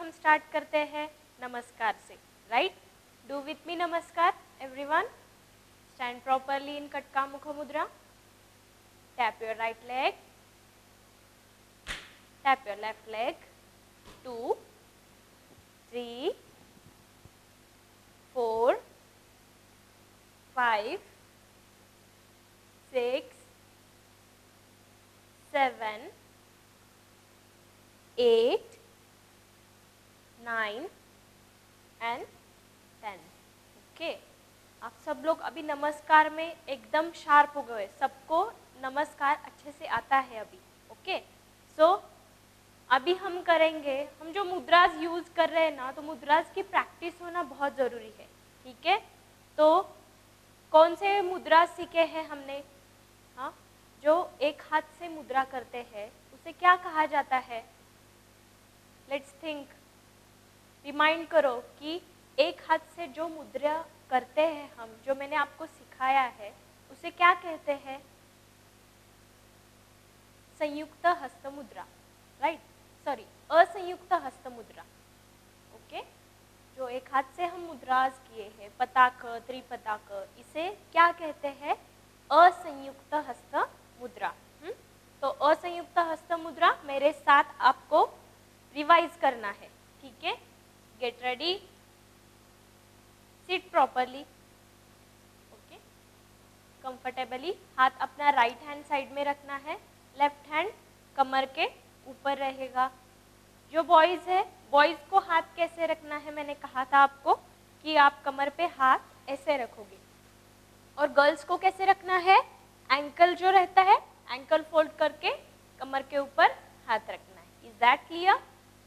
हम स्टार्ट करते हैं नमस्कार से, राइट? डू विथ मी नमस्कार एवरीवन. स्टैंड प्रॉपरली इन कटका मुख मुद्रा. Tap your right leg, tap your left leg. 2, 3, 4, 5, 6, 7, 8, 9 and 10. Okay, आप सब लोग अभी नमस्कार में एकदम शार्प हो गए. सबको नमस्कार अच्छे से आता है अभी. ओके, सो अभी हम करेंगे, हम जो मुद्राज यूज कर रहे हैं ना, तो मुद्राज की प्रैक्टिस होना बहुत ज़रूरी है. ठीक है, तो कौन से मुद्रा सीखे हैं हमने? हाँ, जो एक हाथ से मुद्रा करते हैं उसे क्या कहा जाता है? लेट्स थिंक, रिमाइंड करो कि एक हाथ से जो मुद्रा करते हैं हम, जो मैंने आपको सिखाया है, उसे क्या कहते हैं? संयुक्त हस्त मुद्रा, राइट? सॉरी, असंयुक्त हस्त मुद्रा. ओके, जो एक हाथ से हम मुद्राज किए हैं, पताक, त्रिपताक, इसे क्या कहते हैं? असंयुक्त हस्त मुद्रा. तो असंयुक्त हस्त मुद्रा मेरे साथ आपको रिवाइज करना है. ठीक है, get ready, seat properly. Okay, comfortably. हाथ अपना राइट हैंड साइड में रखना है, लेफ्ट हैंड कमर के ऊपर रहेगा. जो बॉयज है, बॉयज को हाथ कैसे रखना है? मैंने कहा था आपको कि आप कमर पे हाथ ऐसे रखोगे. और गर्ल्स को कैसे रखना है? एंकल जो रहता है, एंकल फोल्ड करके कमर के ऊपर हाथ रखना है. Is that clear?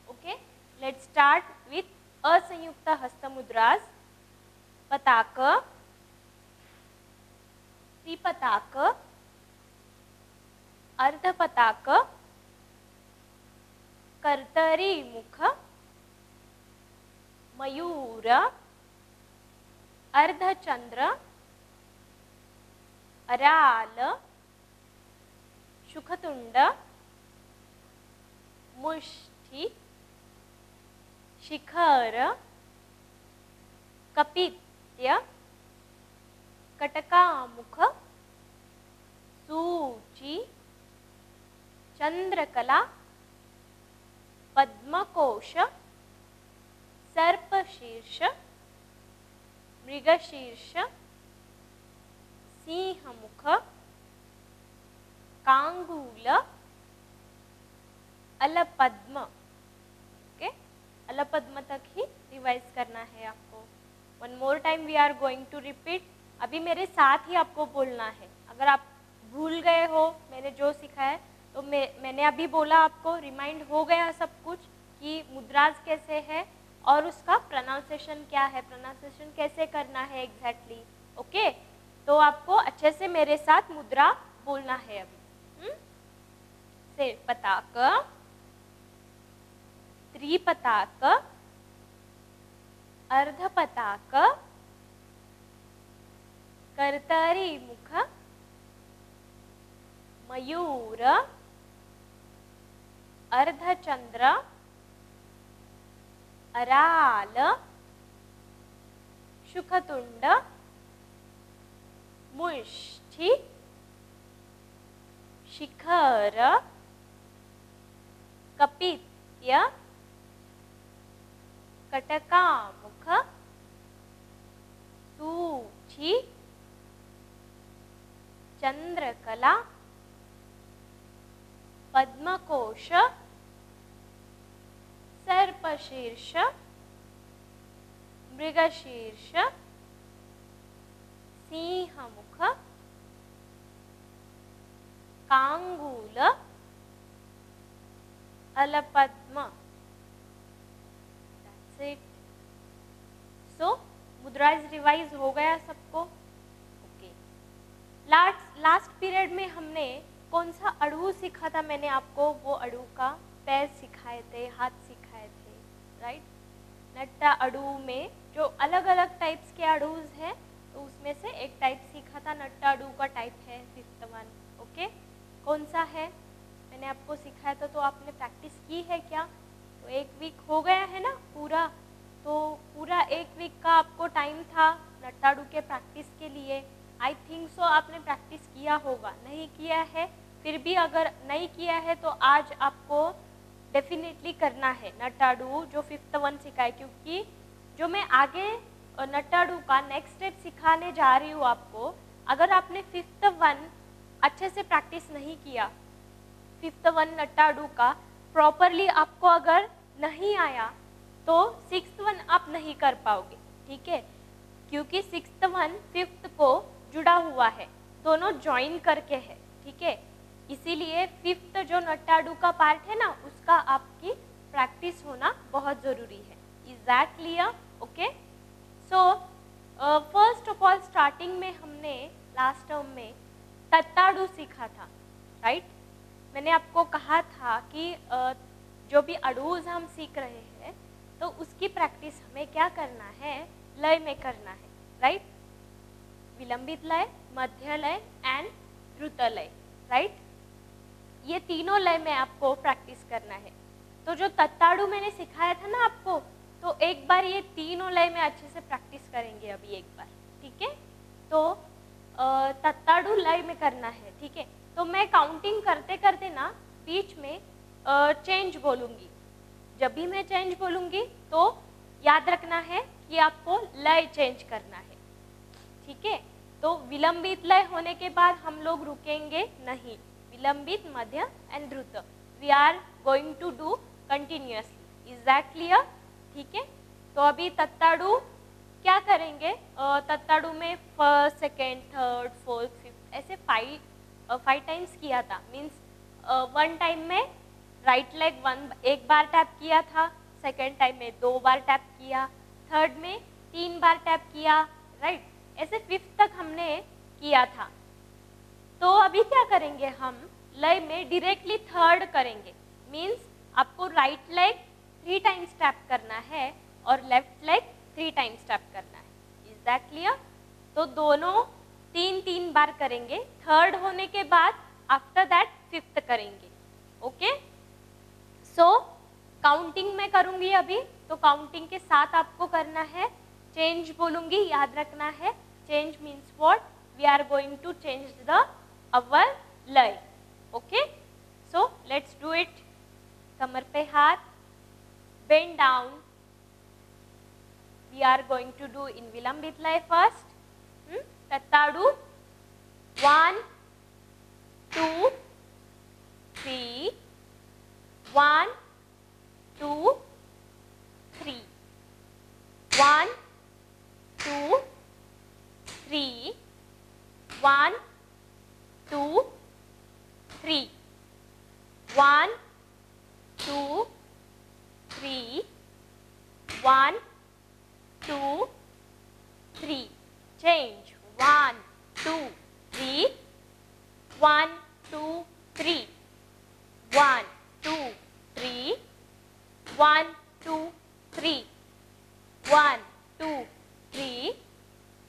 Okay, let's start with असंयुक्त हस्त मुद्राज. पताक, त्रिपताक, अर्धपताक, कर्तरी मुख, मयूर, अर्धचंद्र, अराल, शुकतुंड, मुष्टि, शिखर, कपित्य, कटकामुख, सूची, चंद्रकला, पद्मकोश, सर्पशीर्ष, मृगशीर्ष, सिंहमुख, कांगूल, अलपद्म. ओके, अलपद्म तक ही रिवाइज करना है आपको. One more time we are going to repeat. अभी मेरे साथ ही आपको बोलना है. अगर आप भूल गए हो मैंने जो सिखाया, तो मैंने अभी बोला, आपको रिमाइंड हो गया सब कुछ कि मुद्राज कैसे है और उसका प्रोनाउंसिएशन क्या है, प्रोनाउंसिएशन कैसे करना है एग्जैक्टली. ओके, तो आपको अच्छे से मेरे साथ मुद्रा बोलना है अभी. से पताक, त्रिपताक, अर्धपताक, कर्तरी मुख, मयूर, अर्धचंद्र, अराल, शुकतुंड, मुष्टि, शिखर, कपित्य, कटकामुख, सूची, चंद्रकला, पद्मकोश, सर्पशीर्ष, मृगशीर्ष, सिंहमुख, कांगूल, अलपद्म. That's it. So, मुद्राज रिवाइज हो गया सबको. ओके, लास्ट पीरियड में हमने कौन सा अड़ू सीखा था? मैंने आपको वो अड़ू का पैर सिखाए थे, हाथ सिखाए थे, राइट? नट्टा अड़ू में जो अलग अलग टाइप्स के अड़ूज हैं, तो उसमें से एक टाइप सीखा था. नट्टा अड़ू का टाइप है 5th वन. ओके, कौन सा है? मैंने आपको सिखाया था, तो आपने प्रैक्टिस की है क्या? तो 1 वीक हो गया है ना पूरा, तो पूरा 1 वीक का आपको टाइम था नट्टाडू के प्रैक्टिस के लिए। आई थिंक सो आपने प्रैक्टिस किया होगा, नहीं किया है फिर भी अगर नहीं किया है तो आज आपको डेफिनेटली करना है नट्टाडू जो 5th वन सिखाए, क्योंकि जो मैं आगे नट्टाडू का नेक्स्ट स्टेप सिखाने जा रही हूँ आपको, अगर आपने 5th वन अच्छे से प्रैक्टिस नहीं किया, 5th वन नट्टाडू का प्रॉपरली आपको अगर नहीं आया तो 6th वन आप नहीं कर पाओगे, ठीक है, क्योंकि 6th वन 5th को जुड़ा हुआ है, दोनों ज्वाइन करके है, ठीक है, इसीलिए 5th जो नट्टाडू का पार्ट है ना उसका आपकी प्रैक्टिस होना बहुत ज़रूरी है। Is that clear? Okay, so first of all starting में हमने लास्ट टर्म में तत्ताडू सीखा था, राइट? मैंने आपको कहा था कि जो भी अडूज हम सीख रहे हैं तो उसकी प्रैक्टिस हमें क्या करना है, लय में करना है, राइट? विलंबित लय, मध्य लय एंड द्रुत लय, राइट? ये तीनों लय में आपको प्रैक्टिस करना है। तो जो तत्ताडू मैंने सिखाया था ना आपको, तो एक बार ये तीनों लय में अच्छे से प्रैक्टिस करेंगे अभी एक बार, ठीक है? तो तत्ताडू लय में करना है, ठीक है? तो मैं काउंटिंग करते करते ना बीच में चेंज बोलूँगी, जब भी मैं चेंज बोलूँगी तो याद रखना है कि आपको लय चेंज करना है, ठीक है? तो विलंबित लय होने के बाद हम लोग रुकेंगे नहीं, विलंबित, मध्य एंड द्रुत we are going to do continuously. Is that clear? ठीक है, तो अभी तत्ताडू क्या करेंगे, तत्ताडू में first, second, third, fourth, fifth ऐसे 5 टाइम्स किया था, मीन्स 1 टाइम में राइट लेग एक बार टैप किया था, सेकेंड टाइम में 2 बार टैप किया, थर्ड में 3 बार टैप किया, राइट? ऐसे 5th तक हमने किया था। तो अभी क्या करेंगे, हम लय में डायरेक्टली थर्ड करेंगे, मीन्स आपको राइट लेग 3 टाइम्स टैप करना है और लेफ्ट लेग 3 टाइम्स टैप करना है। Is that clear? तो दोनों 3-3 बार करेंगे, थर्ड होने के बाद आफ्टर दैट 5th करेंगे। ओके, सो काउंटिंग में करूंगी अभी, तो काउंटिंग के साथ आपको करना है, चेंज बोलूंगी, याद रखना है, change means what, we are going to change the our लय। Okay, so let's do it. कमर पे हाथ, bend down, we are going to do in vilambit lay first, tattadu, 1 2 3, 1 2 3, 1 2 3, 1 2 3, 1 2 3, 1 2 3, change, 1 2 3, 1 2 3, 1 2 3, 1 2 3, 1 2 3,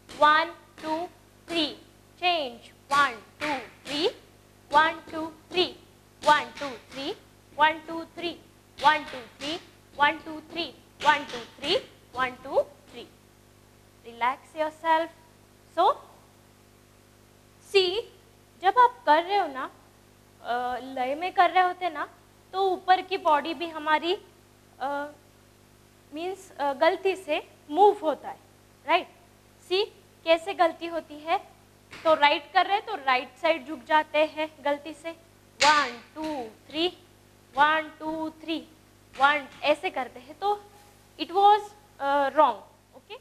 1 2 3, change, 1 2 3, 1 2 3, 1 2 3, 1 2 3, 1 2 3, 1 2 3, 1 2 3, 1 2 3. Relax yourself. So, see, जब आप कर रहे हो ना, लय में कर रहे होते ना, तो ऊपर की बॉडी भी हमारी मीन्स गलती से मूव होता है, राइट? सी कैसे गलती होती है, तो राइट कर रहे हैं तो राइट साइड झुक जाते हैं गलती से, 1 2 3, 1 2 3, 1 ऐसे करते हैं, तो it was wrong. Okay,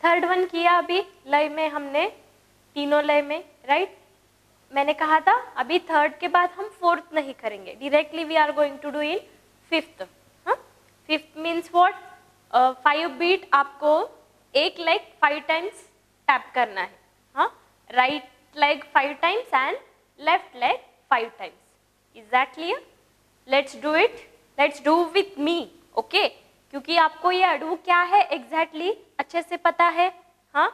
third one किया अभी लय में हमने, तीनों लय में, राइट? मैंने कहा था अभी थर्ड के बाद हम फोर्थ नहीं करेंगे, directly we are going to do in 5th। हाँ, 5th मीन्स व्हाट, 5 बीट आपको एक लेग 5 टाइम्स टैप करना है, हाँ, right leg 5 times and left leg 5 times. Is that clear? Let's do it, let's do with me, okay? क्योंकि आपको ये ado क्या है एग्जैक्टली अच्छे से पता है, हाँ,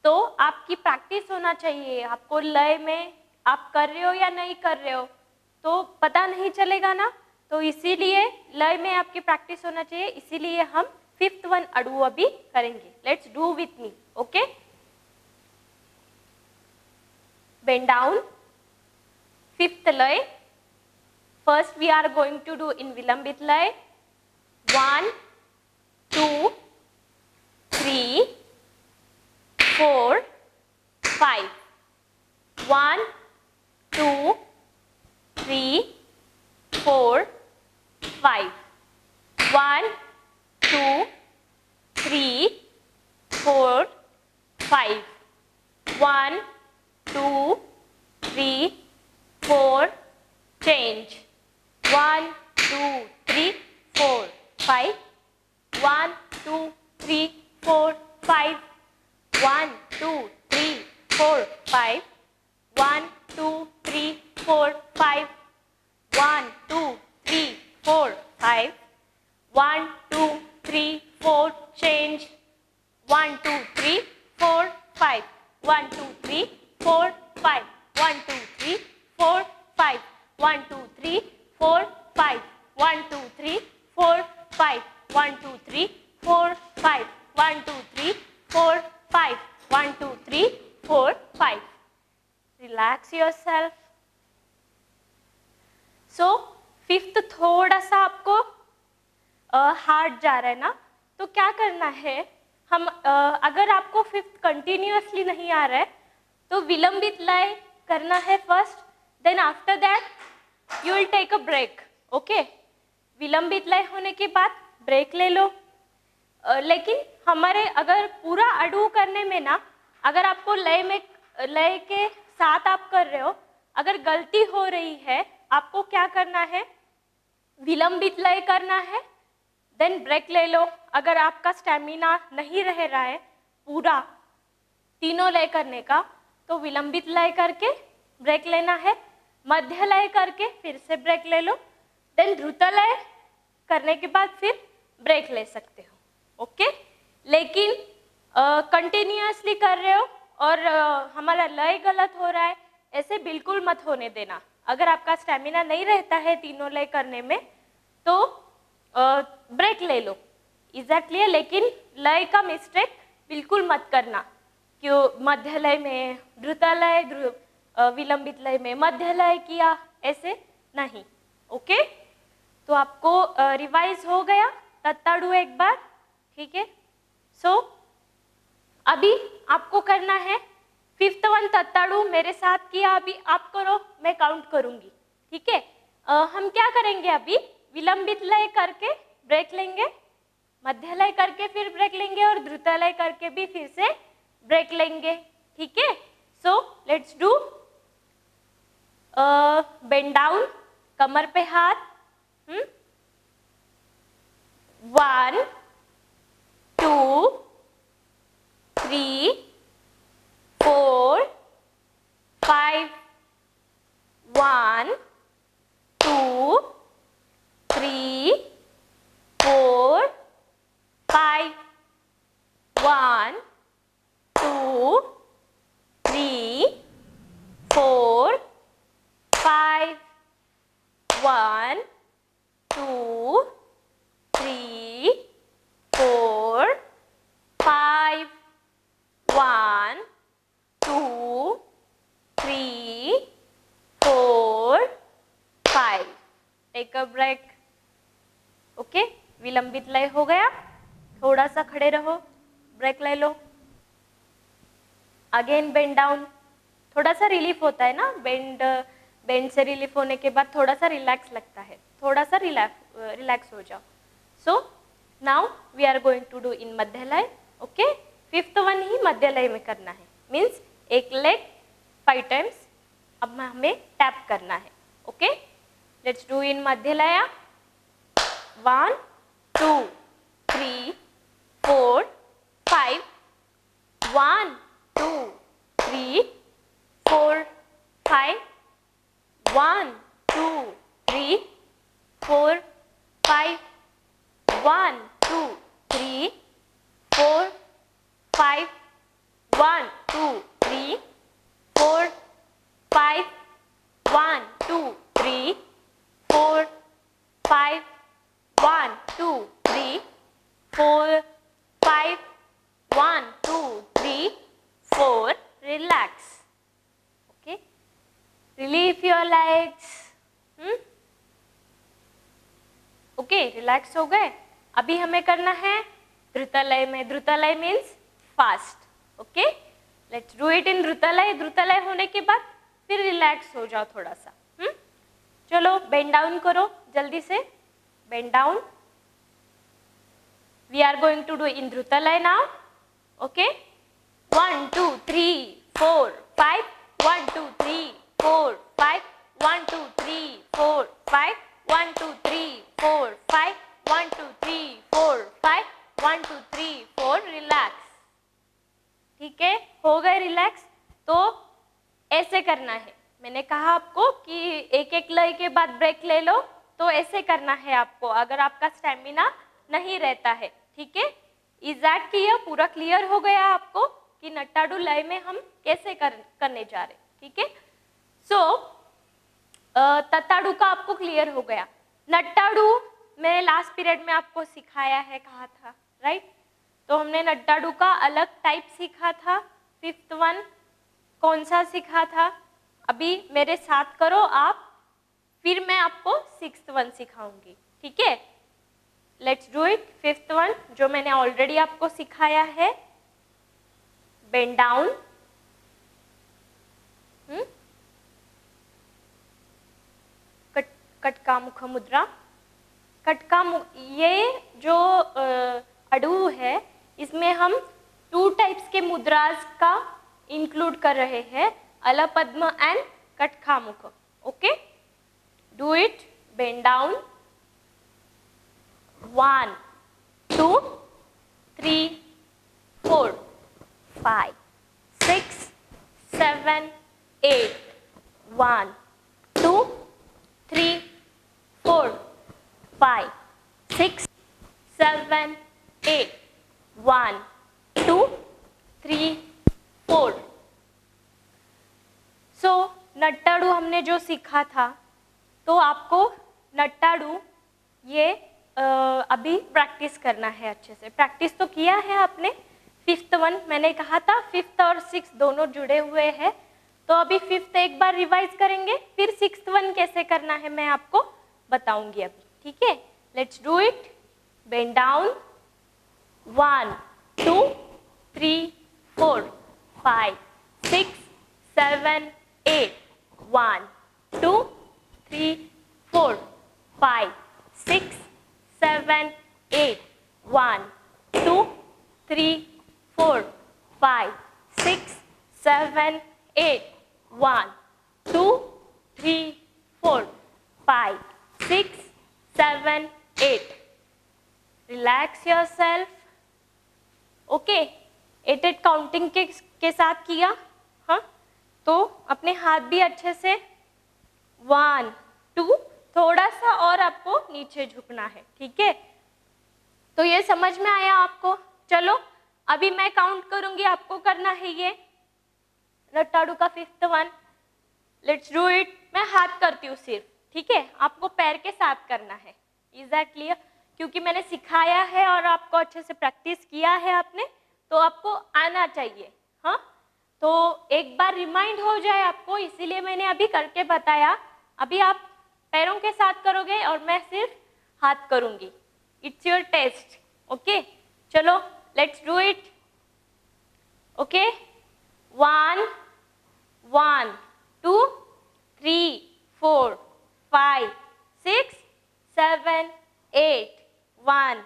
तो आपकी प्रैक्टिस होना चाहिए, आपको लय में आप कर रहे हो या नहीं कर रहे हो तो पता नहीं चलेगा ना, तो इसीलिए लय में आपकी प्रैक्टिस होना चाहिए, इसीलिए हम फिफ्थ वन अड़ू अभी करेंगे. Let's do with me. Okay, bend down. Fifth लय. First we are going to do in विलंबित लय. 1 2 3 4 5. 1 2 3 4 5. 1 2 3 4 5. 1 2 3 4. Change. 1 2 3 4 5. 1 2 3 4 5. 1 2 3 4 5. 1 2 3 4 5. 1 2 3 4 5. 1 2 3 4. Change. 1 2 3 4 5. 1 2 3 4 5. 1 2 3 4 5. 1 2 3 4 5. 1 2 3 4 5. 1 2 3 4 5. 1 2 3 4 5. 1 2 3 4 5. Relax yourself. So fifth थोड़ा सा आपको हार्ड जा रहा है ना, तो क्या करना है, हम अगर आपको फिफ्थ कंटिन्यूअसली नहीं आ रहा है तो विलंबित लय करना है first, then after that you will take a break. Okay, विलंबित लय होने के बाद ब्रेक ले लो. लेकिन हमारे अगर पूरा अड़ू करने में ना, अगर आपको लय के साथ आप कर रहे हो, अगर गलती हो रही है, आपको क्या करना है, विलंबित लय करना है, देन ब्रेक ले लो. अगर आपका स्टेमिना नहीं रह रहा है पूरा तीनों लय करने का, तो विलंबित लय करके ब्रेक लेना है, मध्य लय करके फिर से ब्रेक ले लो, देन द्रुत लय करने के बाद फिर ब्रेक ले सकते हो. ओके, लेकिन कंटिन्यूअसली कर रहे हो और हमारा लय गलत हो रहा है, ऐसे बिल्कुल मत होने देना. अगर आपका स्टेमिना नहीं रहता है तीनों लय करने में तो ब्रेक ले लो. Is that clear? लेकिन लय का मिस्टेक बिल्कुल मत करना, क्यों मध्य लय में द्रुत लय, विलंबित लय में मध्य लय किया, ऐसे नहीं. ओके, तो आपको रिवाइज हो गया तत्ताड़ू एक बार, ठीक है. सो अभी आपको करना है फिफ्थ वन तत्ताड़ू. मेरे साथ किया, अभी आप करो, मैं काउंट करूंगी, ठीक है. हम क्या करेंगे, अभी विलंबित लय करके ब्रेक लेंगे, मध्य लय करके फिर ब्रेक लेंगे और द्रुत लय करके भी फिर से ब्रेक लेंगे, ठीक है. So let's do. Bend down, कमर पे हाथ. 1 2 3 4 5. 1 2 3 4 5. 1 2 3 4 5. 1 2 3 4 5. 1 2 3 4 5. Take a break. ओके, विलंबित लय हो गया, थोड़ा सा खड़े रहो, ब्रेक ले लो. Again bend down. थोड़ा सा रिलीफ होता है ना, बेंड से रिलीफ होने के बाद थोड़ा सा रिलैक्स लगता है, थोड़ा सा रिलैक्स हो जाओ. So now we are going to do in मध्य लय. ओके, फिफ्थ वन ही मध्य लय में करना है, मीन्स एक लेग 5 टाइम्स अब हमें टैप करना है. ओके, लेट्स डू इन मध्य लय. 1 2 3 4 5. 1 2 3 4 5. 1 2 3 4 5. 1 2 3 4 5. 1 2 3 4 5. 1 2 3 4 5, 1, 2, 3, 4, 5, 1, 2, 3, 4. Relax. Okay. Relieve your legs. Okay, relax हो गए. अभी हमें करना है द्रुतलय में. द्रुतलय means fast. Okay, let's do it in द्रुतलय. द्रुतलय होने के बाद फिर रिलैक्स हो जाओ थोड़ा सा. चलो बेंड डाउन करो जल्दी से. Bend down. We are going to do in द्रुतलय नाउ. ओके, 1, 2, 3, 4, 5, 1, 2, 3, 4, 5, 1, 2, 3, 4, 5, 1, 2, 3, 4, 5, 1, 2, 3, 4, 5, 1, 2, 3, 4. रिलैक्स. ठीक है, हो गए रिलैक्स. तो ऐसे करना है. मैंने कहा आपको कि एक एक लय के बाद ब्रेक ले लो, तो ऐसे करना है आपको अगर आपका स्टैमिना नहीं रहता है. ठीक है, इज दैट क्लियर? पूरा क्लियर हो गया आपको कि नट्टाडु लय में हम कैसे करने जा रहे. ठीक है, सो तत्ताडु का आपको क्लियर हो गया. नट्टाडु मैंने लास्ट पीरियड में आपको सिखाया है, कहा था, राइट? तो हमने नट्टाडु का अलग टाइप सीखा था. 5th वन कौन सा सीखा था? अभी मेरे साथ करो आप, फिर मैं आपको 6th वन सिखाऊंगी. ठीक है, let's do it. 5th one जो मैंने ऑलरेडी आपको सिखाया है. Bend down. कटका मुख मुद्रा. कटका ये जो अडू है, इसमें हम 2 टाइप्स के मुद्रास का इंक्लूड कर रहे हैं, अलपद्म एंड कटका मुख. Okay, do it. Bend down. 1, 2, 3, 4, 5, 6, 7, 8. 1, 2, 3, 4, 5, 6, 7, 8. 1, 2, 3, 4. सो नट्टाडु हमने जो सीखा था, तो आपको नट्टाडु ये अभी प्रैक्टिस करना है अच्छे से. प्रैक्टिस तो किया है आपने. 5th वन मैंने कहा था 5th और 6th दोनों जुड़े हुए हैं, तो अभी 5th एक बार रिवाइज करेंगे, फिर 6th वन कैसे करना है मैं आपको बताऊंगी अभी. ठीक है, let's do it. Bend down. 1, 2, 3, 4, 5, 6, 7, 8. 1, 2, 3, 4, 5, 6, 7, 8. 1, 2, 3, 4, 5, 6, 7, 8. 1, 2, 3, 4, 5, 6, 7, 8. Relax yourself. Okay, 8 counting के साथ किया. हाँ, तो अपने हाथ भी अच्छे से 1, 2, थोड़ा सा और आपको नीचे झुकना है. ठीक है, तो ये समझ में आया आपको? चलो अभी मैं काउंट करूंगी, आपको करना है ये नट्टाडु का 5th one. Let's do it. मैं हाथ करती हूँ सिर्फ. ठीक है, आपको पैर के साथ करना है. Is that clear? क्योंकि मैंने सिखाया है और आपको अच्छे से प्रैक्टिस किया है आपने, तो आपको आना चाहिए. हाँ, तो एक बार रिमाइंड हो जाए आपको, इसीलिए मैंने अभी करके बताया. अभी आप पैरों के साथ करोगे और मैं सिर्फ हाथ करूंगी. It's your test. ओके, चलो let's do it. Okay, 1, 1, 2, 3, 4, 5, 6, 7, 8. 1,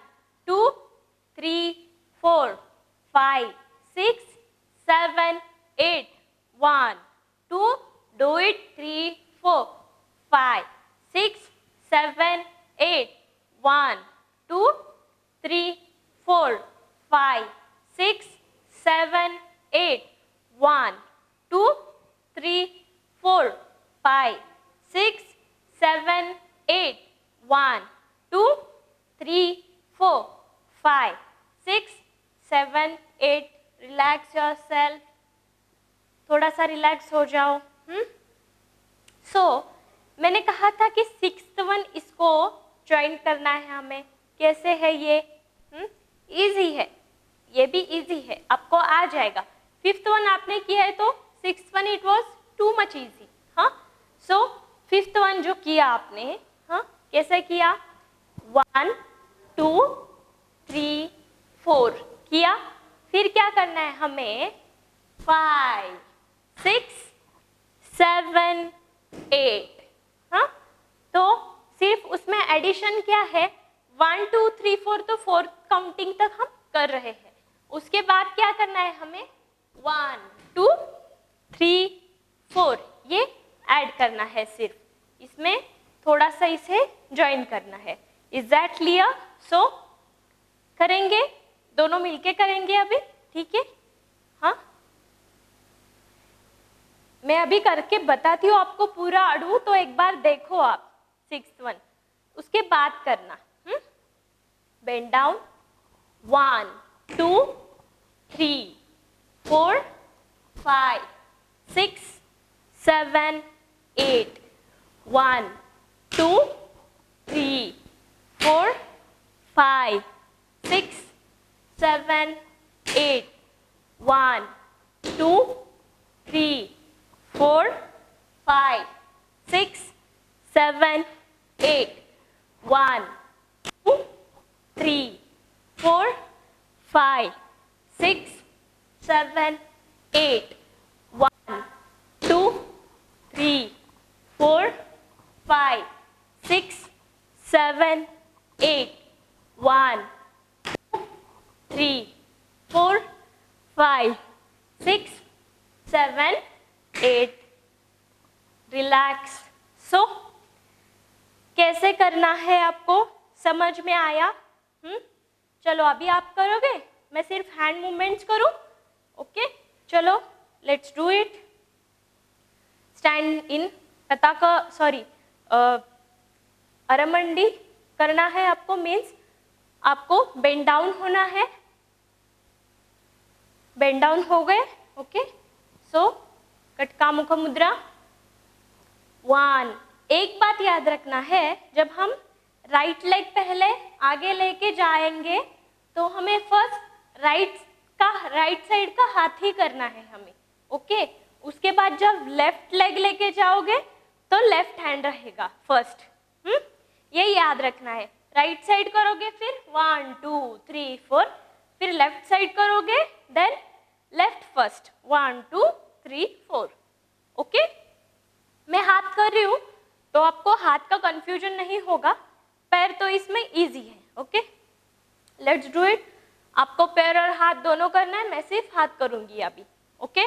2, 3, 4, 5, 6, 7, 8. 1, 2, do it. 3, 4, 5, 6, 7, 8. 1, 2, 3, 4, 5, 6, 7, 8. 1, 2, 3, 4, 5, 6, 7, 8. 1, 2, 3, 4, 5, 6, 7, 8. Relax yourself. थोड़ा सा रिलैक्स हो जाओ. मैंने कहा था कि 6th वन इसको ज्वाइन करना है हमें। कैसे है ये? इजी है, ये भी इजी है, आपको आ जाएगा। 5th वन आपने किया है तो 6th one it was too much easy. हाँ, सो 5th वन जो किया आपने, हाँ कैसे किया? 1 2 3 4 किया। फिर क्या करना है हमें? 5 6 7 8। हाँ, तो सिर्फ उसमें एडिशन क्या है? 1 2 3 4 तो 4th काउंटिंग तक हम कर रहे हैं। उसके बाद क्या करना है हमें? 1 2 3 4 ये ऐड करना है, सिर्फ इसमें थोड़ा सा इसे ज्वाइन करना है। Is that clear? सो करेंगे, दोनों मिलके करेंगे अभी, ठीक है? हाँ, मैं अभी करके बताती हूँ आपको पूरा अड़ू, तो एक बार देखो आप 6th वन, उसके बाद करना। Bend down 1 2 3 4 5 6 7 8 1 2 3 4 5 6 7 8 1 2 3 4 5 6 7 8 1 2 3 4 5 6 7 8 1 2 3 4 5 6 7 8 1 2 3 4 5 6 7 8। रिलैक्स। सो कैसे करना है आपको समझ में आया? चलो अभी आप करोगे, मैं सिर्फ हैंड मूवमेंट्स करूं। ओके, चलो let's do it. Stand in पताका, सॉरी अरमंडी करना है आपको, मीन्स आपको बेंड डाउन होना है। बेंड डाउन हो गए? ओके, सो कटका मुख मुद्रा 1। एक बात याद रखना है, जब हम राइट लेग पहले आगे लेके जाएंगे तो हमें फर्स्ट राइट साइड का हाथ ही करना है हमें। ओके, उसके बाद जब लेफ्ट लेग लेके जाओगे तो लेफ्ट हैंड रहेगा फर्स्ट। ये याद रखना है। राइट साइड करोगे फिर 1 2 3 4, फिर लेफ्ट साइड करोगे देन लेफ्ट फर्स्ट 1 2 3 4। ओके, मैं हाथ कर रही हूँ तो आपको हाथ का कंफ्यूजन नहीं होगा, पैर तो इसमें इजी है। Okay, let's do it. आपको पैर और हाथ दोनों करना है, मैं सिर्फ हाथ करूंगी अभी। Okay,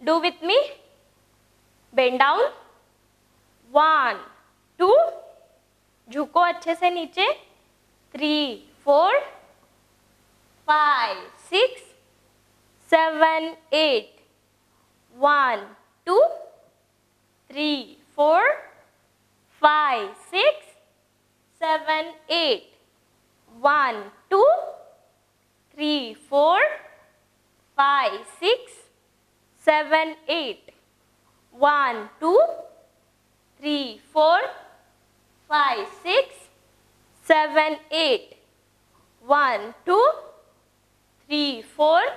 do with me. Bend down 1 2, झुको अच्छे से नीचे 3 4 5 6 7 8 1 2 3 4 5 6 7 8 1 2 3 4 5 6 7 8 1 2 3 4 5 6 7 8 1 2 3 4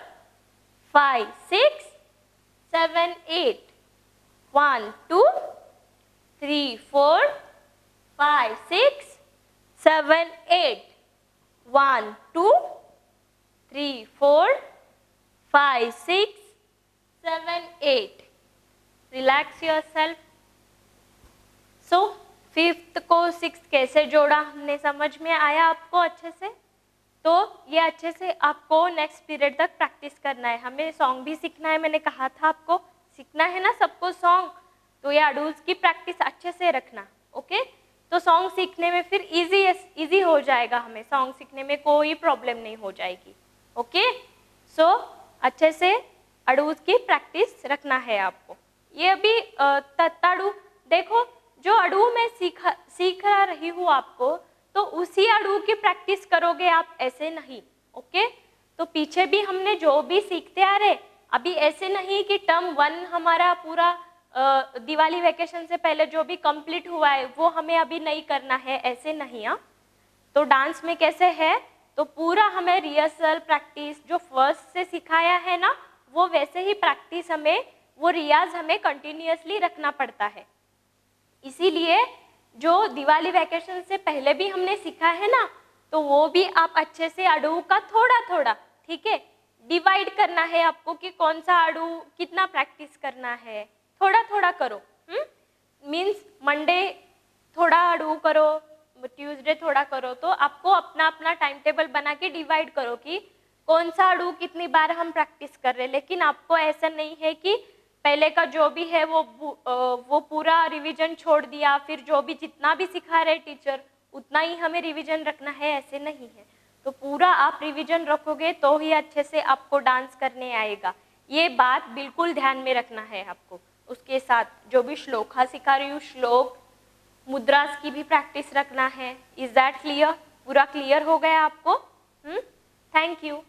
5 6 7 8 1 2 3 4 5 6 7 8 1 2 3 4 5 6 7 8। Relax yourself. सो 5th को 6th कैसे जोड़ा हमने समझ में आया आपको अच्छे से? तो ये अच्छे से आपको नेक्स्ट पीरियड तक प्रैक्टिस करना है। हमें सॉन्ग भी सीखना है, मैंने कहा था आपको सीखना है ना सबको सॉन्ग, तो ये अडूल्स की प्रैक्टिस अच्छे से रखना। ओके, तो सॉन्ग सीखने में फिर इजी हो जाएगा, हमें सॉन्ग सीखने में कोई प्रॉब्लम नहीं हो जाएगी। ओके, सो अच्छे से अडूल्स की प्रैक्टिस रखना है आपको। ये अभी तत्ताड़ू देखो, जो अड़ू मैं सीख रही हूँ आपको, तो उसी अड़ू की प्रैक्टिस करोगे आप, ऐसे नहीं। ओके, तो पीछे भी हमने जो भी सीखते आ रहे, अभी ऐसे नहीं कि टर्म 1 हमारा पूरा दिवाली वेकेशन से पहले जो भी कंप्लीट हुआ है वो हमें अभी नहीं करना है, ऐसे नहीं। हाँ, तो डांस में कैसे है, तो पूरा हमें रिहर्सल प्रैक्टिस जो फर्स्ट से सिखाया है ना, वो वैसे ही प्रैक्टिस हमें, वो रियाज हमें कंटिन्यूअसली रखना पड़ता है। इसीलिए जो दिवाली वैकेशन से पहले भी हमने सीखा है ना, तो वो भी आप अच्छे से अड़ू का थोड़ा थोड़ा, ठीक है, डिवाइड करना है आपको कि कौन सा अड़ू कितना प्रैक्टिस करना है, थोड़ा थोड़ा करो। मीन्स मंडे थोड़ा अड़ू करो, ट्यूसडे थोड़ा करो, तो आपको अपना अपना टाइम टेबल बना के डिवाइड करो कि कौन सा अड़ू कितनी बार हम प्रैक्टिस कर रहे हैं। लेकिन आपको ऐसा नहीं है कि पहले का जो भी है वो पूरा रिवीजन छोड़ दिया, फिर जो भी जितना भी सिखा रहे टीचर उतना ही हमें रिवीजन रखना है, ऐसे नहीं है। तो पूरा आप रिवीजन रखोगे तो ही अच्छे से आपको डांस करने आएगा, ये बात बिल्कुल ध्यान में रखना है आपको। उसके साथ जो भी श्लोका सिखा रही हूँ, श्लोक मुद्रास की भी प्रैक्टिस रखना है। Is that clear? पूरा क्लियर हो गया आपको? Thank you.